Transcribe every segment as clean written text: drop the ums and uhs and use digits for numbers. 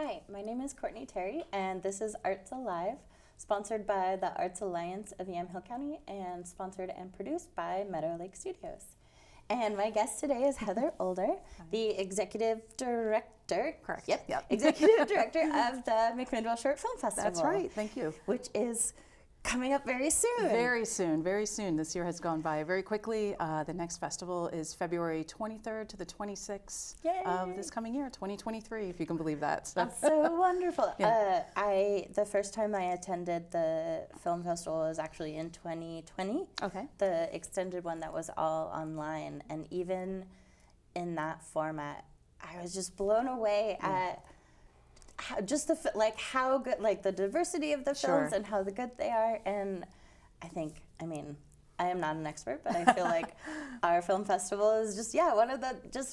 Hi, my name is Courtney Terry, and this is Arts Alive, sponsored by the Arts Alliance of Yamhill County and sponsored and produced by Meadow Lake Studios. And my guest today is Heather Older, the executive director. Correct. Yep. Executive director of the McMinnville Short Film Festival. That's right. Thank you. Which is coming up very soon. Very soon. Very soon. This year has gone by very quickly. The next festival is February 23rd to the 26th of this coming year, 2023, if you can believe that. So. That's so wonderful. Yeah. The first time I attended the film festival was actually in 2020. Okay. The extended one that was all online, and even in that format, I was just blown away at just how good, like the diversity of the films and how good they are. And I am not an expert, but I feel like our film festival is just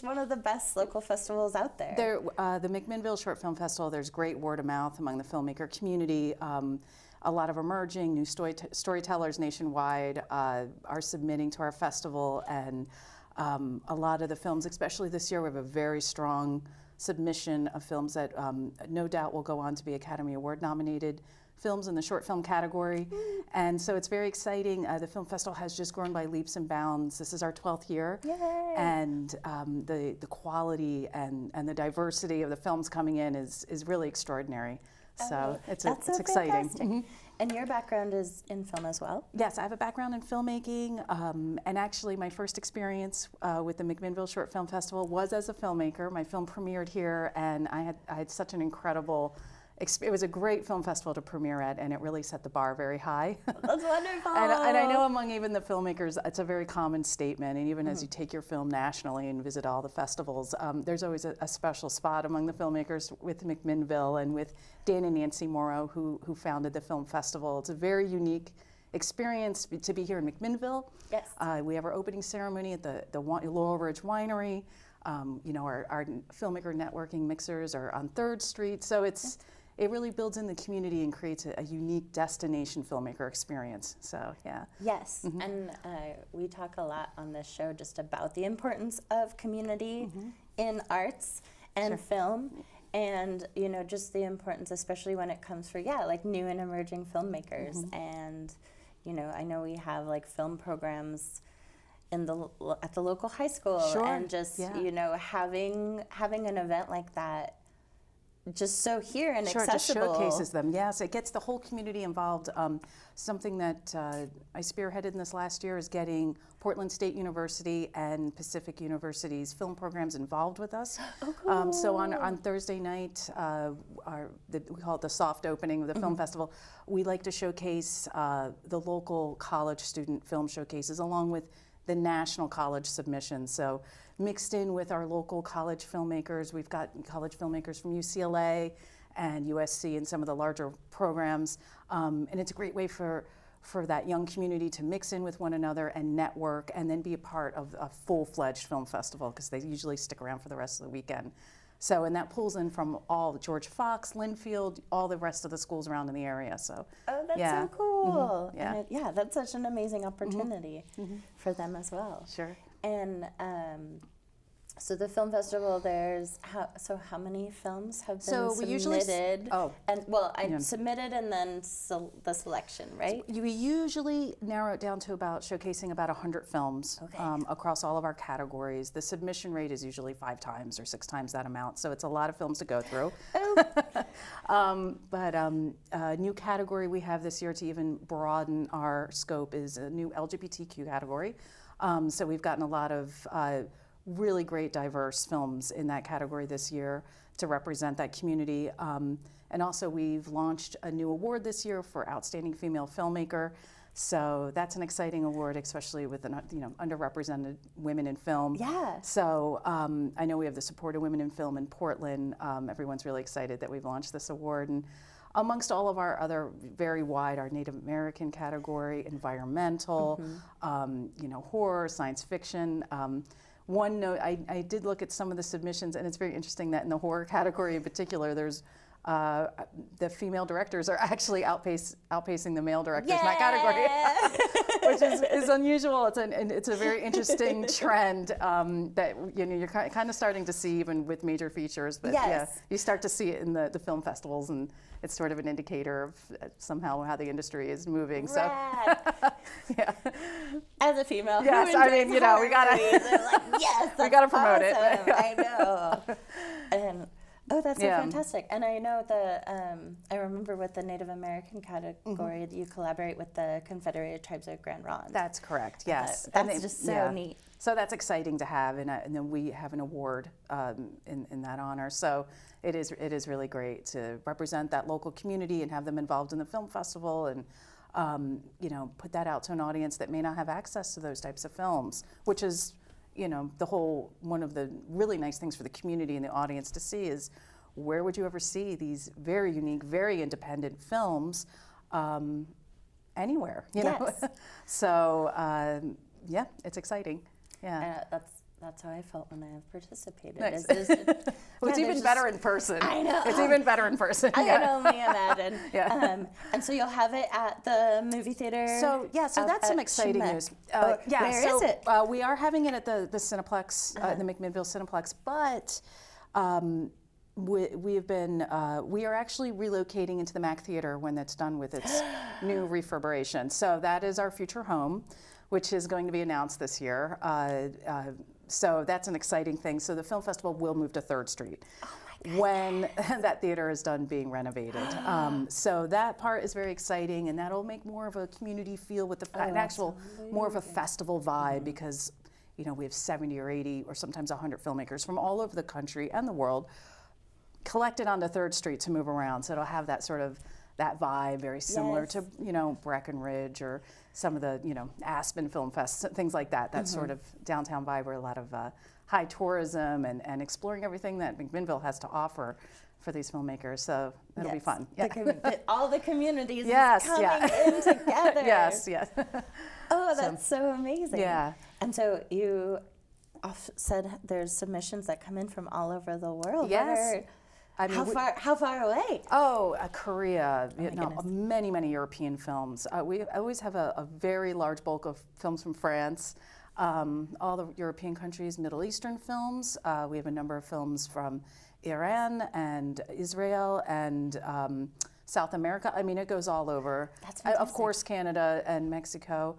one of the best local festivals out there. The McMinnville Short Film Festival, there's great word of mouth among the filmmaker community. A lot of emerging new storytellers nationwide are submitting to our festival, and a lot of the films, especially this year, we have a very strong submission of films that no doubt will go on to be Academy Award nominated films in the short film category. And so it's very exciting. The film festival has just grown by leaps and bounds. This is our 12th year. Yay. And the quality and the diversity of the films coming in is really extraordinary. So it's exciting. Mm-hmm. And your background is in film as well? Yes, I have a background in filmmaking, and actually my first experience with the McMinnville Short Film Festival was as a filmmaker. My film premiered here, and I had such an incredible it was a great film festival to premiere at, and it really set the bar very high. That's wonderful. and I know among even the filmmakers, it's a very common statement, and even as you take your film nationally and visit all the festivals, there's always a special spot among the filmmakers with McMinnville and with Dan and Nancy Morrow, who founded the film festival. It's a very unique experience to be here in McMinnville. Yes. We have our opening ceremony at the Laurel Ridge Winery. Our filmmaker networking mixers are on 3rd Street, so it really builds in the community and creates a unique destination filmmaker experience. So, yeah. Yes, and we talk a lot on this show just about the importance of community in arts and film, and just the importance, especially when it comes for new and emerging filmmakers. And I know we have film programs at the local high school, and just having an event like that. Just so here and accessible. Just showcases them. Yes, it gets the whole community involved. Something that I spearheaded in this last year is getting Portland State University and Pacific University's film programs involved with us. Oh, cool. So on Thursday night, we call it the soft opening of the film festival. We like to showcase the local college student film showcases along with the national college submissions. So mixed in with our local college filmmakers, we've got college filmmakers from UCLA and USC and some of the larger programs. And it's a great way for that young community to mix in with one another and network and then be a part of a full-fledged film festival, because they usually stick around for the rest of the weekend. So, and that pulls in from all George Fox, Linfield, all the rest of the schools around in the area. So, that's so cool. Yeah. And that's such an amazing opportunity for them as well. Sure. And so the film festival, how many films have been submitted? Submitted and then the selection, right? We usually narrow it down to showcasing about 100 films across all of our categories. The submission rate is usually 5 times or 6 times that amount, so it's a lot of films to go through. But a new category we have this year to even broaden our scope is a new LGBTQ category. So we've gotten a lot of really great diverse films in that category this year to represent that community. And also we've launched a new award this year for Outstanding Female Filmmaker. So that's an exciting award, especially with underrepresented women in film. Yeah. So I know we have the Support of Women in Film in Portland. Everyone's really excited that we've launched this award. And amongst all of our other very wide, our Native American category, environmental, horror, science fiction. One note, I did look at some of the submissions, and it's very interesting that in the horror category in particular, there's the female directors are actually outpacing the male directors in that category, which is unusual. It's a very interesting trend that you're kind of starting to see even with major features. But yeah, you start to see it in the film festivals, and it's sort of an indicator of somehow how the industry is moving. Rad. So yeah. As a female, yes, I mean, we gotta yes, we gotta promote awesome. it. I know. And oh, that's so fantastic. And I know I remember with the Native American category, you collaborate with the Confederated Tribes of Grand Ronde. That's correct, yes. That's just so neat. So that's exciting to have, and then we have an award in that honor. So it is really great to represent that local community and have them involved in the film festival, and put that out to an audience that may not have access to those types of films, which is one of the really nice things for the community and the audience to see is where would you ever see these very unique, very independent films anywhere, you know? So, yeah, it's exciting. Yeah. That's how I felt when I have participated. Nice. It's even better in person. I know. It's even better in person. I can only imagine. Yeah. And so you'll have it at the movie theater? So that's some exciting news. Where is it? We are having it at the Cineplex, the McMinnville Cineplex, but we are actually relocating into the Mac Theater when that's done with its new reverberation. So that is our future home, which is going to be announced this year. So that's an exciting thing. So the film festival will move to 3rd Street when that theater is done being renovated. So that part is very exciting, and that'll make more of a community feel with more of a festival vibe, because we have 70 or 80 or sometimes 100 filmmakers from all over the country and the world collected onto 3rd Street to move around. So it'll have that sort of that vibe, very similar to Breckenridge or some of the Aspen Film Fest, things like that. That sort of downtown vibe, where a lot of high tourism and exploring everything that McMinnville has to offer for these filmmakers. So it'll be fun. Yeah. All the communities coming in together. Yes. Oh, that's so amazing. Yeah. And so you said there's submissions that come in from all over the world. Yes. How far away? Korea, many European films. We always have a very large bulk of films from France, all the European countries, Middle Eastern films. We have a number of films from Iran and Israel and South America. I mean, it goes all over. That's fantastic. Of course, Canada and Mexico.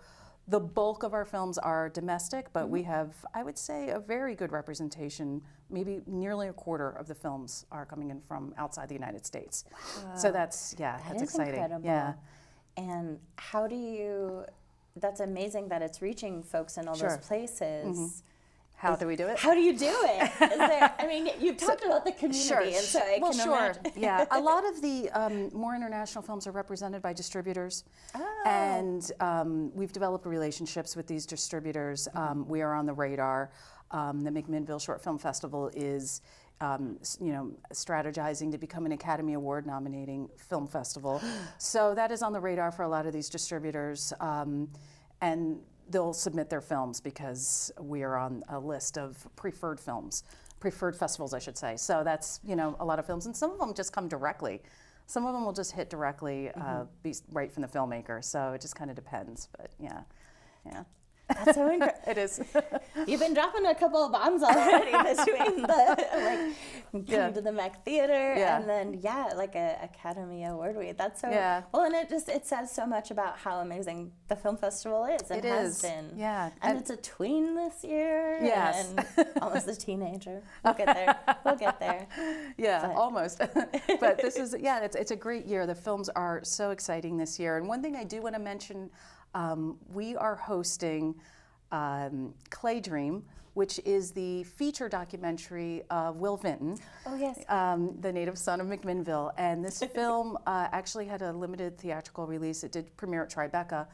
The bulk of our films are domestic, but we have, I would say, a very good representation. Maybe nearly a quarter of the films are coming in from outside the United States. Wow. So that's exciting. Incredible. Yeah. And that's amazing that it's reaching folks in all those places. How do we do it? How do you do it? You've talked about the community, and so I can imagine. Yeah, a lot of the more international films are represented by distributors, and we've developed relationships with these distributors. We are on the radar. The McMinnville Short Film Festival is strategizing to become an Academy Award nominating film festival. So that is on the radar for a lot of these distributors, and they'll submit their films because we are on a list of preferred festivals, I should say. So that's, a lot of films, and some of them just come directly. Some of them will just hit directly, be right from the filmmaker. So it just kind of depends, but yeah. That's so incredible. It is. You've been dropping a couple of bombs already between the coming to the Mac Theater and then a Academy Award week. That's so well, and it says so much about how amazing the film festival is and has been. Yeah, and it's a tween this year. Yes, and almost a teenager. We'll get there. Yeah, but. Almost. But this is it's a great year. The films are so exciting this year, and one thing I do want to mention. We are hosting Clay Dream, which is the feature documentary of Will Vinton, the native son of McMinnville. And this film actually had a limited theatrical release. It did premiere at Tribeca,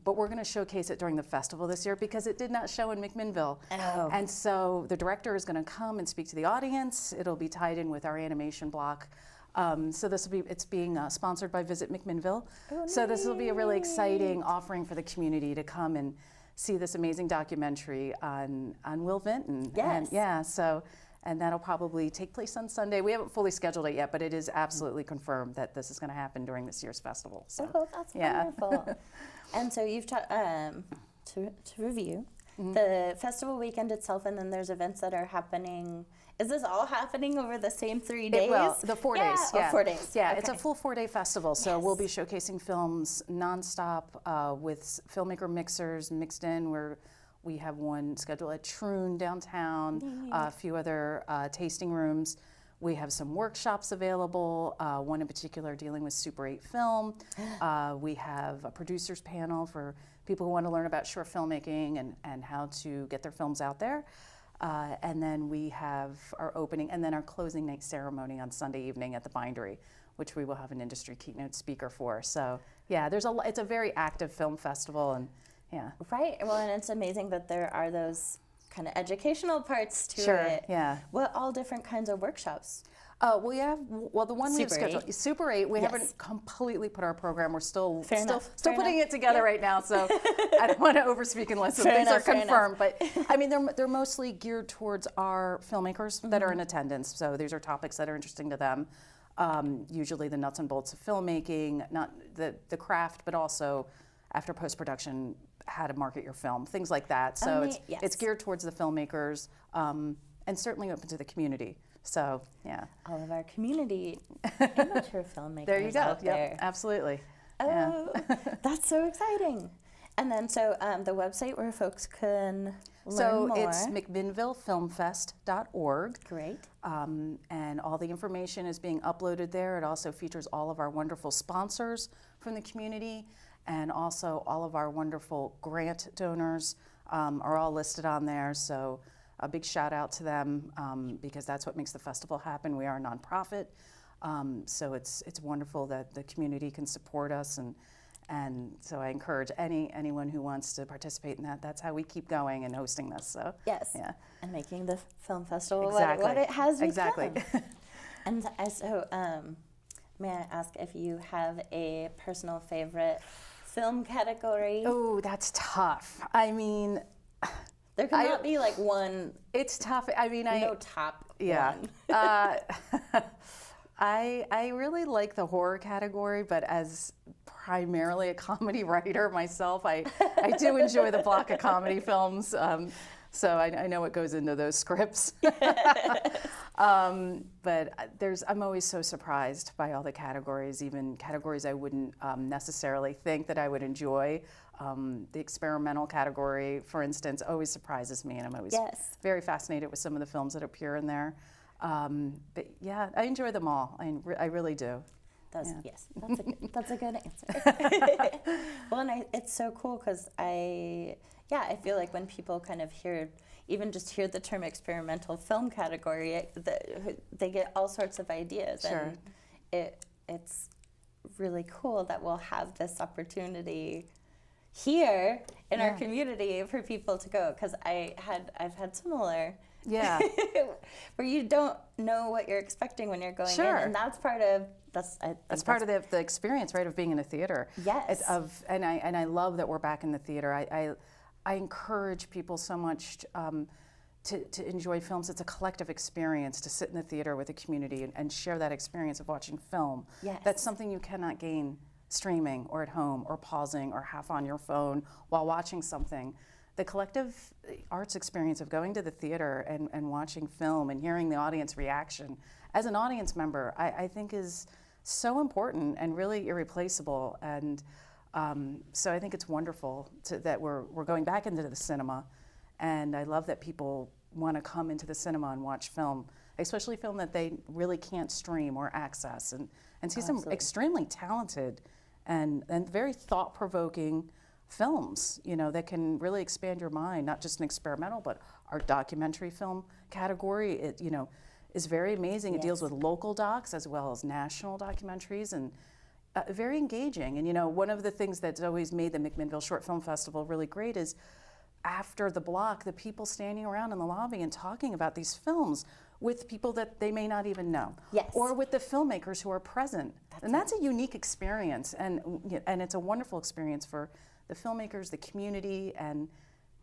but we're going to showcase it during the festival this year because it did not show in McMinnville. Oh. And so the director is going to come and speak to the audience. It'll be tied in with our animation block. So it's being sponsored by Visit McMinnville. Oh, so this will be a really exciting offering for the community to come and see this amazing documentary on Will Vinton. Yes. And so and that'll probably take place on Sunday. We haven't fully scheduled it yet, but it is absolutely confirmed that this is going to happen during this year's festival. So, oh, that's wonderful. And so you've to review the festival weekend itself, and then there's events that are happening. Is this all happening over the same 3 days? Well, the 4 days. Yeah. Oh, 4 days. Yeah, okay. It's a full 4-day festival, so we'll be showcasing films nonstop with filmmaker mixers mixed in. We have one scheduled at Troon downtown, a few other tasting rooms. We have some workshops available, one in particular dealing with Super 8 film. We have a producers panel for people who want to learn about short filmmaking and how to get their films out there. And then we have our opening and then our closing night ceremony on Sunday evening at the Bindery, which we will have an industry keynote speaker for. So yeah, it's a very active film festival, and yeah. Right. Well, and it's amazing that there are those kind of educational parts to Sure, it. yeah. What all different kinds of workshops? The one we have scheduled, Super 8, we Yes. haven't completely put our program. We're still Fair putting it together right now, so I don't want to overspeak unless some things are confirmed. But I mean, they're mostly geared towards our filmmakers that are in attendance. So these are topics that are interesting to them. Usually the nuts and bolts of filmmaking, not the craft, but also after post-production, how to market your film, things like that. So it's geared towards the filmmakers and certainly open to the community. So yeah, all of our community amateur filmmakers. There you go. Out there. Absolutely. Oh, that's so exciting! And then so the website where folks can learn more. It's McMinnvillefilmfest.org. Great. And all the information is being uploaded there. It also features all of our wonderful sponsors from the community, and also all of our wonderful grant donors are all listed on there. So a big shout out to them because that's what makes the festival happen. We are a nonprofit, so it's wonderful that the community can support us, and so I encourage anyone who wants to participate in that. That's how we keep going and hosting this. So yes, yeah, and making the film festival exactly. what it has become. Exactly. And so, may I ask if you have a personal favorite film category? Oh, that's tough. I mean, there could not be like one. It's tough. I mean, no top one. I really like the horror category, but as primarily a comedy writer myself, I do enjoy the block of comedy films. So I know what goes into those scripts. But I'm always so surprised by all the categories, even categories I wouldn't necessarily think that I would enjoy. The experimental category, for instance, always surprises me, and I'm always very fascinated with some of the films that appear in there. But yeah, I enjoy them all. I really do. Yes, that's a good answer. Well, and it's so cool because I feel like when people kind of hear the term experimental film category, they get all sorts of ideas. Sure. And it's really cool that we'll have this opportunity here in our community for people to go, because I've had similar. Yeah. Where you don't know what you're expecting when you're going in, and that's part of the experience, right, of being in a theater. Yes. And I love that we're back in the theater. I encourage people so much to enjoy films. It's a collective experience to sit in the theater with the community and share that experience of watching film. Yes. That's something you cannot gain streaming or at home or pausing or half on your phone while watching something. The collective arts experience of going to the theater and watching film and hearing the audience reaction as an audience member, I think is so important and really irreplaceable. And so I think it's wonderful that we're going back into the cinema, and I love that people want to come into the cinema and watch film, especially film that they really can't stream or access, and see some extremely talented and very thought-provoking films, that can really expand your mind, not just an experimental, but our documentary film category, is very amazing. It deals with local docs as well as national documentaries, and very engaging. And one of the things that's always made the McMinnville Short Film Festival really great is after the block, the people standing around in the lobby and talking about these films with people that they may not even know, or with the filmmakers who are present. That's a unique experience, and it's a wonderful experience for the filmmakers, the community, and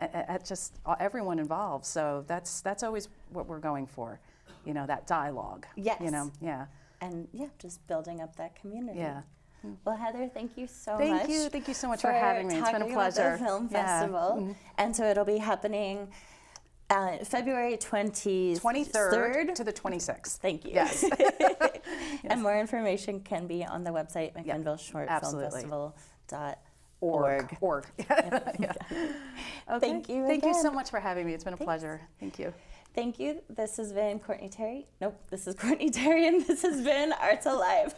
at just everyone involved. So that's always what we're going for, you know, that dialogue. Yes. You know, yeah. And yeah, just building up that community. Yeah. Well, Heather, thank you so much. Thank you so much for having me. It's been a pleasure. About the film festival, and so it'll be happening February 23rd to the 26th. Thank you. Yes. And more information can be on the website, McMinnville.org. Yeah. Okay. Thank you. Thank you so again. much for having me. It's been a pleasure. Thank you. Thank you. This has been Courtney Terry. Nope, this is Courtney Terry, and this has been Arts Alive.